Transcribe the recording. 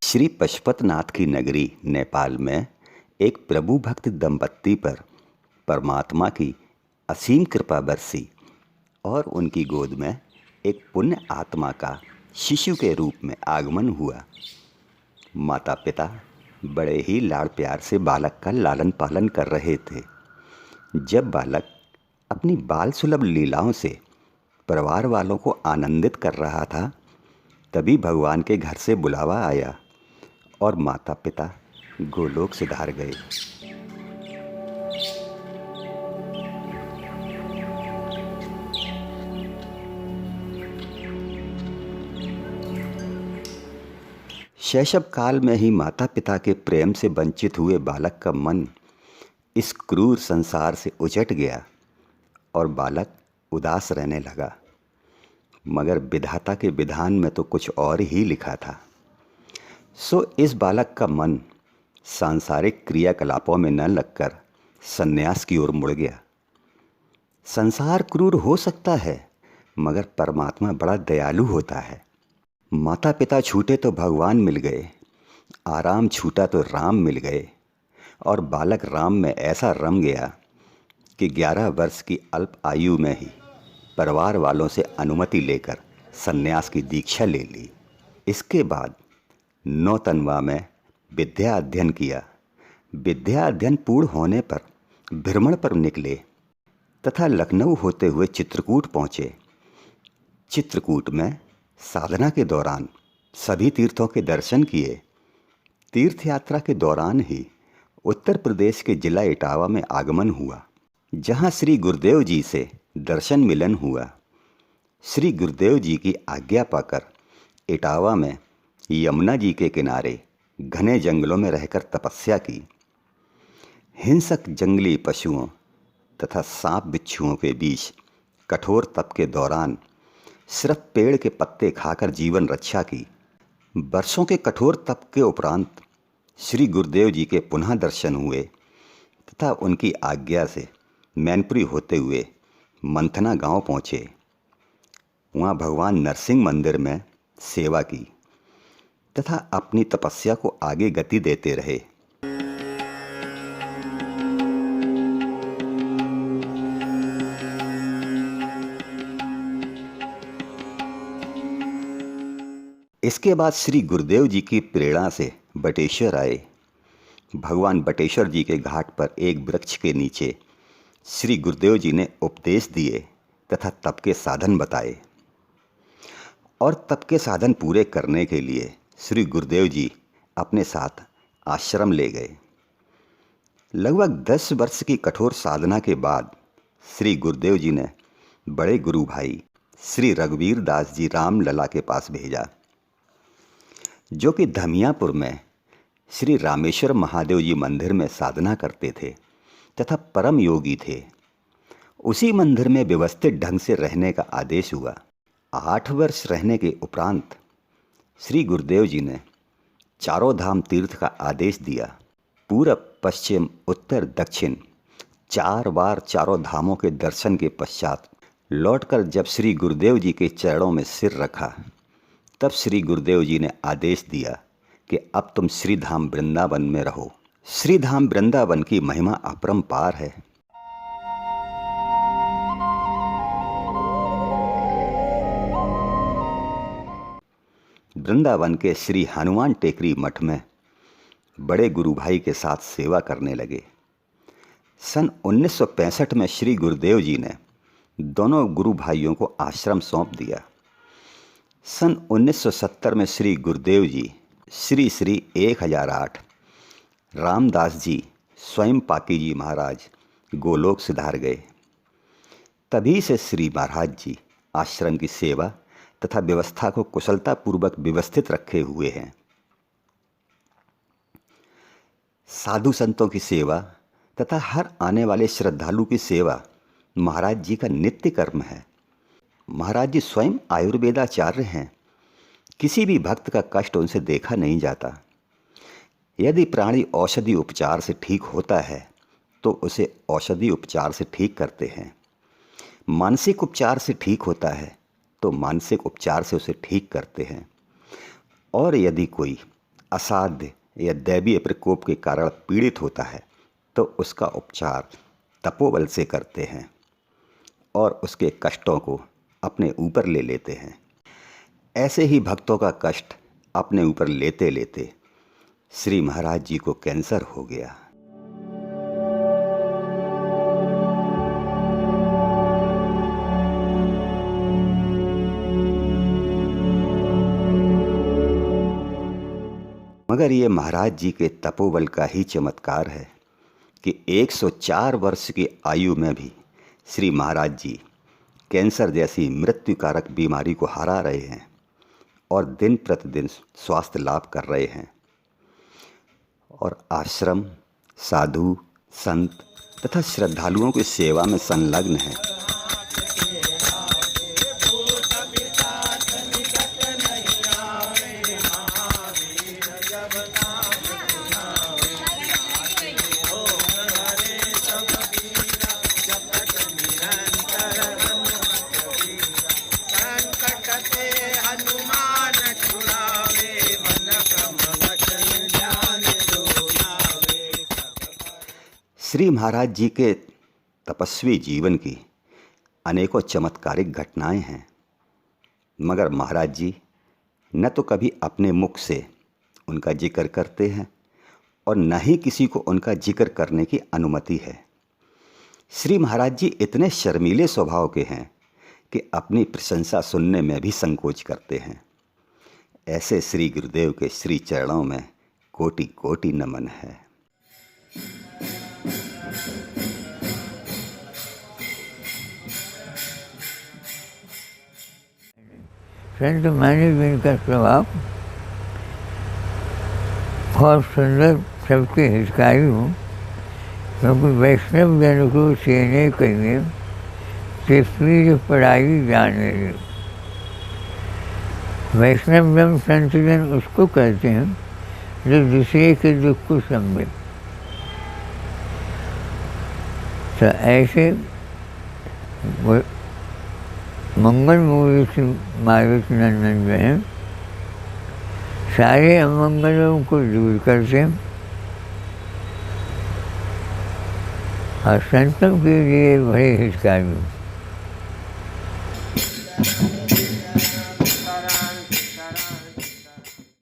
श्री पशुपतिनाथ की नगरी नेपाल में एक प्रभु भक्त दंपत्ति पर परमात्मा की असीम कृपा बरसी और उनकी गोद में एक पुण्य आत्मा का शिशु के रूप में आगमन हुआ। माता पिता बड़े ही लाड़ प्यार से बालक का लालन पालन कर रहे थे। जब बालक अपनी बाल सुलभ लीलाओं से परिवार वालों को आनंदित कर रहा था, तभी भगवान के घर से बुलावा आया और माता पिता गोलोक सिधार गए। शैशव काल में ही माता पिता के प्रेम से वंचित हुए बालक का मन इस क्रूर संसार से उचट गया और बालक उदास रहने लगा। मगर विधाता के विधान में तो कुछ और ही लिखा था। सो इस बालक का मन सांसारिक क्रियाकलापों में न लगकर सन्यास की ओर मुड़ गया। संसार क्रूर हो सकता है, मगर परमात्मा बड़ा दयालु होता है। माता पिता छूटे तो भगवान मिल गए, आराम छूटा तो राम मिल गए और बालक राम में ऐसा रम गया कि 11 वर्ष की अल्प आयु में ही परिवार वालों से अनुमति लेकर सन्यास की दीक्षा ले ली। इसके बाद नौतनवा में विद्या अध्ययन किया। विद्या अध्ययन पूर्ण होने पर भ्रमण पर निकले तथा लखनऊ होते हुए चित्रकूट पहुँचे। चित्रकूट में साधना के दौरान सभी तीर्थों के दर्शन किए। तीर्थ यात्रा के दौरान ही उत्तर प्रदेश के जिला इटावा में आगमन हुआ, जहाँ श्री गुरुदेव जी से दर्शन मिलन हुआ। श्री गुरुदेव जी की आज्ञा पाकर इटावा में यमुना जी के किनारे घने जंगलों में रहकर तपस्या की। हिंसक जंगली पशुओं तथा सांप बिच्छुओं के बीच कठोर तप के दौरान सिर्फ पेड़ के पत्ते खाकर जीवन रक्षा की। वर्षों के कठोर तप के उपरांत श्री गुरुदेव जी के पुनः दर्शन हुए तथा उनकी आज्ञा से मैनपुरी होते हुए मंथना गांव पहुँचे। वहाँ भगवान नरसिंह मंदिर में सेवा की तथा अपनी तपस्या को आगे गति देते रहे। इसके बाद श्री गुरुदेव जी की प्रेरणा से बटेश्वर आए। भगवान बटेश्वर जी के घाट पर एक वृक्ष के नीचे श्री गुरुदेव जी ने उपदेश दिए तथा तप के साधन बताए और तप के साधन पूरे करने के लिए श्री गुरुदेव जी अपने साथ आश्रम ले गए। लगभग 10 वर्ष की कठोर साधना के बाद श्री गुरुदेव जी ने बड़े गुरु भाई श्री रघुवीर दास जी रामलला के पास भेजा, जो कि धमियापुर में श्री रामेश्वर महादेव जी मंदिर में साधना करते थे तथा परम योगी थे। उसी मंदिर में व्यवस्थित ढंग से रहने का आदेश हुआ। 8 वर्ष रहने के उपरांत श्री गुरुदेव जी ने चारों धाम तीर्थ का आदेश दिया। पूरब पश्चिम उत्तर दक्षिण 4 बार चारों धामों के दर्शन के पश्चात लौटकर जब श्री गुरुदेव जी के चरणों में सिर रखा, तब श्री गुरुदेव जी ने आदेश दिया कि अब तुम श्रीधाम वृंदावन में रहो। श्रीधाम वृंदावन की महिमा अपरंपार है। वृंदावन के श्री हनुमान टेकरी मठ में बड़े गुरु भाई के साथ सेवा करने लगे। सन 1965 में श्री गुरुदेव जी ने दोनों गुरु भाइयों को आश्रम सौंप दिया। सन 1970 में श्री गुरुदेव जी श्री श्री 1008 रामदास जी स्वयं पाकी जी महाराज गोलोक सिधार गए। तभी से श्री महाराज जी आश्रम की सेवा तथा व्यवस्था को कुशलतापूर्वक व्यवस्थित रखे हुए हैं। साधु संतों की सेवा तथा हर आने वाले श्रद्धालु की सेवा महाराज जी का नित्य कर्म है। महाराज जी स्वयं आयुर्वेदाचार्य हैं। किसी भी भक्त का कष्ट उनसे देखा नहीं जाता। यदि प्राणी औषधि उपचार से ठीक होता है तो उसे औषधि उपचार से ठीक करते हैं। मानसिक उपचार से ठीक होता है तो मानसिक उपचार से उसे ठीक करते हैं। और यदि कोई असाध्य या दैवीय प्रकोप के कारण पीड़ित होता है तो उसका उपचार तपोबल से करते हैं और उसके कष्टों को अपने ऊपर ले लेते हैं। ऐसे ही भक्तों का कष्ट अपने ऊपर लेते लेते श्री महाराज जी को कैंसर हो गया। मगर ये महाराज जी के तपोबल का ही चमत्कार है कि 104 वर्ष की आयु में भी श्री महाराज जी कैंसर जैसी मृत्युकारक बीमारी को हरा रहे हैं और दिन प्रतिदिन स्वास्थ्य लाभ कर रहे हैं और आश्रम, साधु, संत तथा श्रद्धालुओं की सेवा में संलग्न हैं। श्री महाराज जी के तपस्वी जीवन की अनेकों चमत्कारिक घटनाएं हैं, मगर महाराज जी न तो कभी अपने मुख से उनका जिक्र करते हैं और न ही किसी को उनका जिक्र करने की अनुमति है। श्री महाराज जी इतने शर्मीले स्वभाव के हैं कि अपनी प्रशंसा सुनने में भी संकोच करते हैं। ऐसे श्री गुरुदेव के श्री चरणों में कोटि कोटि नमन है। संत मैनेजमेंट का स्वभाव बहुत सुंदर, सबके हितकारी हूँ, क्योंकि वैष्णव जन को सीने कहिए कि पीर पढ़ाई जाने। वैष्णव जन, संत जन उसको कहते हैं जो दूसरे के दुख को समझे। तो ऐसे मंगल मूर्ति मारुति नंदन जो हैं सारे अमंगलों को दूर करते हैं और संतों के लिए बड़े हितकारी।